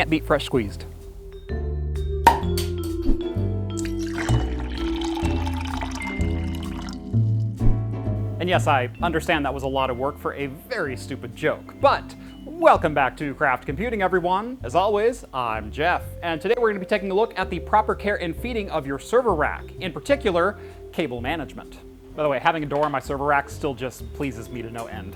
Can't beat fresh squeezed. And yes, I understand that was a lot of work for a very stupid joke, but welcome back to Craft Computing, everyone. As always, I'm Jeff, and today we're going to be taking a look at the proper care and feeding of your server rack, in particular, cable management. By the way, having a door on my server rack still just pleases me to no end.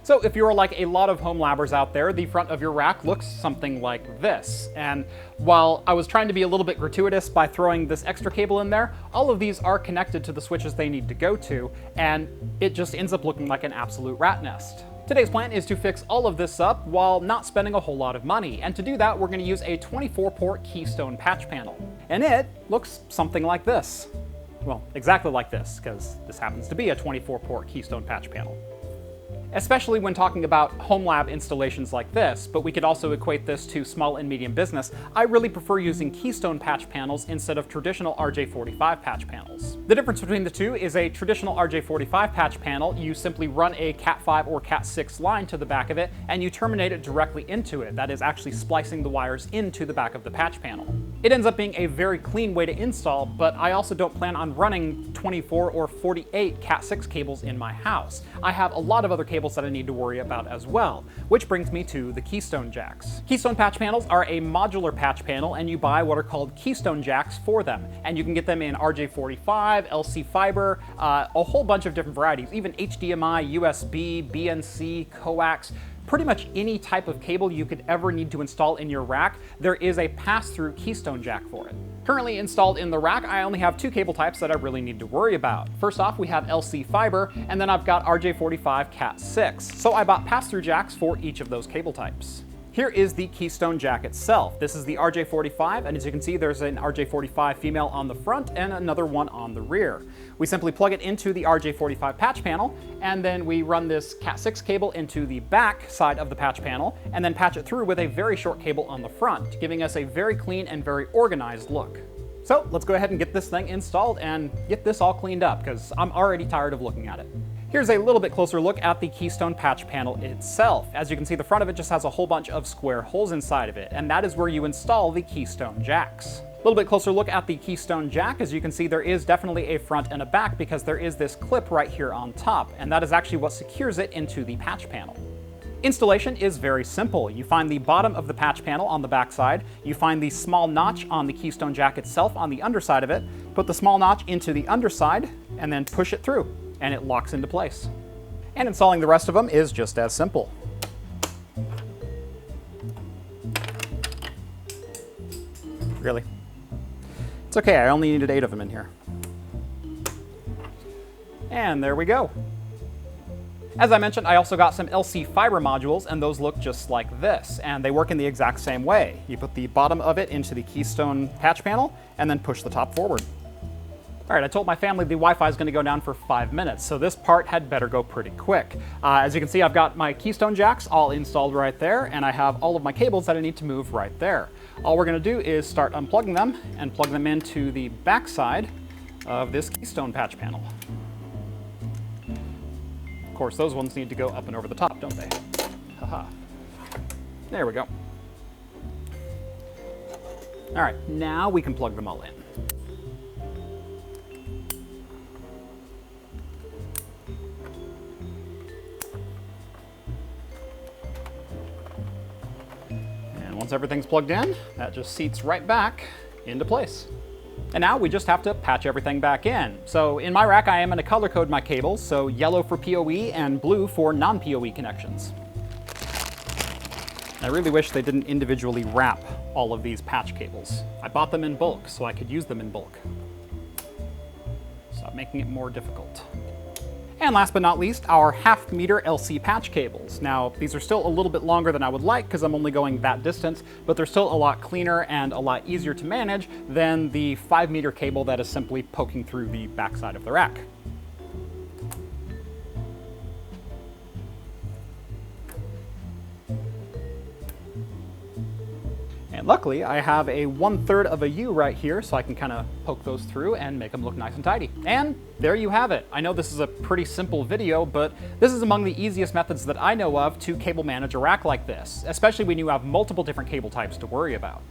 So if you're like a lot of home labbers out there, the front of your rack looks something like this. And while I was trying to be a little bit gratuitous by throwing this extra cable in there, all of these are connected to the switches they need to go to, and it just ends up looking like an absolute rat nest. Today's plan is to fix all of this up while not spending a whole lot of money, and to do that we're going to use a 24-port Keystone patch panel. And it looks something like this. Well, exactly like this, because this happens to be a 24-port Keystone patch panel. Especially when talking about home lab installations like this, but we could also equate this to small and medium business, I really prefer using Keystone patch panels instead of traditional RJ45 patch panels. The difference between the two is a traditional RJ45 patch panel, you simply run a Cat5 or Cat6 line to the back of it, and you terminate it directly into it. That is actually splicing the wires into the back of the patch panel. It ends up being a very clean way to install, but I also don't plan on running 24 or 48 Cat6 cables in my house. I have a lot of other cables that I need to worry about as well, which brings me to the Keystone jacks. Keystone patch panels are a modular patch panel, and you buy what are called Keystone jacks for them, and you can get them in RJ45, LC fiber, a whole bunch of different varieties, even HDMI, USB, BNC, coax. Pretty much any type of cable you could ever need to install in your rack, there is a pass-through Keystone jack for it. Currently installed in the rack, I only have two cable types that I really need to worry about. First off, we have LC fiber, and then I've got RJ45 Cat6. So I bought pass-through jacks for each of those cable types. Here is the Keystone jack itself. This is the RJ45, and as you can see, there's an RJ45 female on the front and another one on the rear. We simply plug it into the RJ45 patch panel, and then we run this Cat6 cable into the back side of the patch panel, and then patch it through with a very short cable on the front, giving us a very clean and very organized look. So let's go ahead and get this thing installed and get this all cleaned up, because I'm already tired of looking at it. Here's a little bit closer look at the Keystone patch panel itself. As you can see, the front of it just has a whole bunch of square holes inside of it, and that is where you install the Keystone jacks. A little bit closer look at the Keystone jack. As you can see, there is definitely a front and a back because there is this clip right here on top, and that is actually what secures it into the patch panel. Installation is very simple. You find the bottom of the patch panel on the back side, you find the small notch on the Keystone jack itself on the underside of it, put the small notch into the underside, and then push it through, and it locks into place. And installing the rest of them is just as simple. Really? It's okay, I only needed 8 of them in here. And there we go. As I mentioned, I also got some LC fiber modules, and those look just like this, and they work in the exact same way. You put the bottom of it into the Keystone patch panel, and then push the top forward. All right, I told my family the Wi-Fi is going to go down for 5 minutes, so this part had better go pretty quick. As you can see, I've got my Keystone jacks all installed right there, and I have all of my cables that I need to move right there. All we're going to do is start unplugging them and plug them into the back side of this Keystone patch panel. Of course, those ones need to go up and over the top, don't they? Haha. There we go. All right, now we can plug them all in. And once everything's plugged in, that just seats right back into place. And now we just have to patch everything back in. So in my rack, I am going to color code my cables, so yellow for PoE and blue for non-PoE connections. I really wish they didn't individually wrap all of these patch cables. I bought them in bulk, so I could use them in bulk. Stop making it more difficult. And last but not least, our 1/2 meter LC patch cables. Now, these are still a little bit longer than I would like because I'm only going that distance, but they're still a lot cleaner and a lot easier to manage than the 5 meter cable that is simply poking through the backside of the rack. And And luckily, I have a 1/3 of a U right here, so I can kind of poke those through and make them look nice and tidy. And there you have it. I know this is a pretty simple video, but this is among the easiest methods that I know of to cable manage a rack like this, especially when you have multiple different cable types to worry about.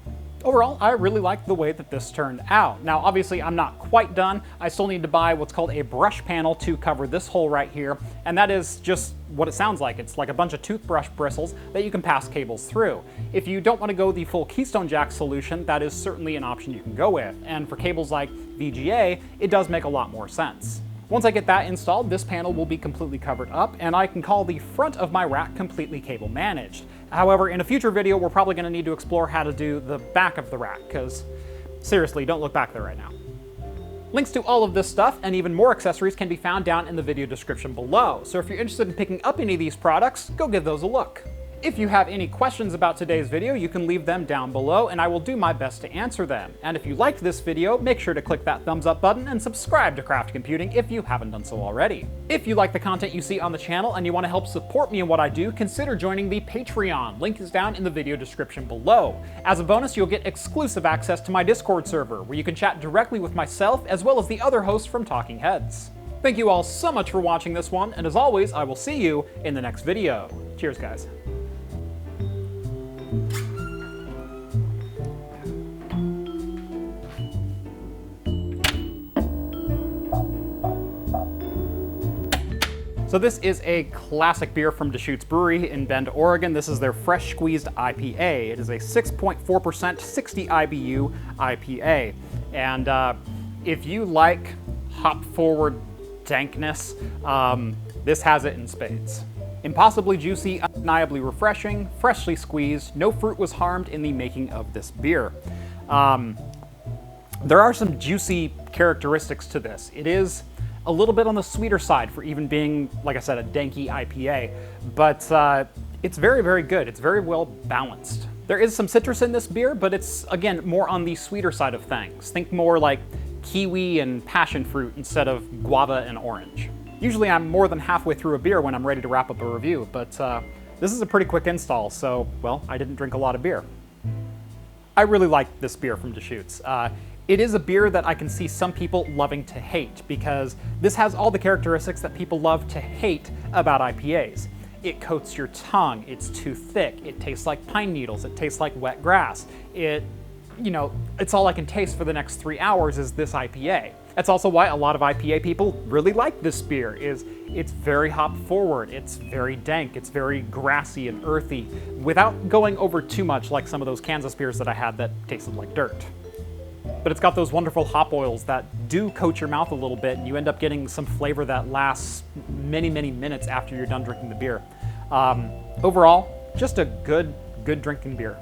Overall, I really like the way that this turned out. Now, obviously, I'm not quite done. I still need to buy what's called a brush panel to cover this hole right here, and that is just what it sounds like. It's like a bunch of toothbrush bristles that you can pass cables through. If you don't want to go the full Keystone Jack solution, that is certainly an option you can go with, and for cables like VGA, it does make a lot more sense. Once I get that installed, this panel will be completely covered up, and I can call the front of my rack completely cable managed. However, in a future video, we're probably going to need to explore how to do the back of the rack, because seriously, don't look back there right now. Links to all of this stuff and even more accessories can be found down in the video description below, so if you're interested in picking up any of these products, go give those a look. If you have any questions about today's video, you can leave them down below and I will do my best to answer them. And if you liked this video, make sure to click that thumbs up button and subscribe to Craft Computing if you haven't done so already. If you like the content you see on the channel and you want to help support me in what I do, consider joining the Patreon. Link is down in the video description below. As a bonus, you'll get exclusive access to my Discord server, where you can chat directly with myself as well as the other hosts from Talking Heads. Thank you all so much for watching this one, and as always, I will see you in the next video. Cheers, guys. So this is a classic beer from Deschutes Brewery in Bend, Oregon. This is their Fresh Squeezed IPA. It is a 6.4%, 60 IBU IPA. And if you like hop-forward dankness, this has it in spades. Impossibly juicy, undeniably refreshing, freshly squeezed, no fruit was harmed in the making of this beer. There are some juicy characteristics to this. It is a little bit on the sweeter side for even being, like I said, a danky IPA, but it's very, very good. It's very well balanced. There is some citrus in this beer, but it's, again, more on the sweeter side of things. Think more like kiwi and passion fruit instead of guava and orange. Usually I'm more than halfway through a beer when I'm ready to wrap up a review, but this is a pretty quick install, so, well, I didn't drink a lot of beer. I really like this beer from Deschutes. It is a beer that I can see some people loving to hate, because this has all the characteristics that people love to hate about IPAs. It coats your tongue, it's too thick, it tastes like pine needles, it tastes like wet grass. It's all I can taste for the next 3 hours is this IPA. That's also why a lot of IPA people really like this beer, is it's very hop forward, it's very dank, it's very grassy and earthy, without going over too much like some of those Kansas beers that I had that tasted like dirt. But it's got those wonderful hop oils that do coat your mouth a little bit, and you end up getting some flavor that lasts many, many minutes after you're done drinking the beer. Overall, just a good drinking beer.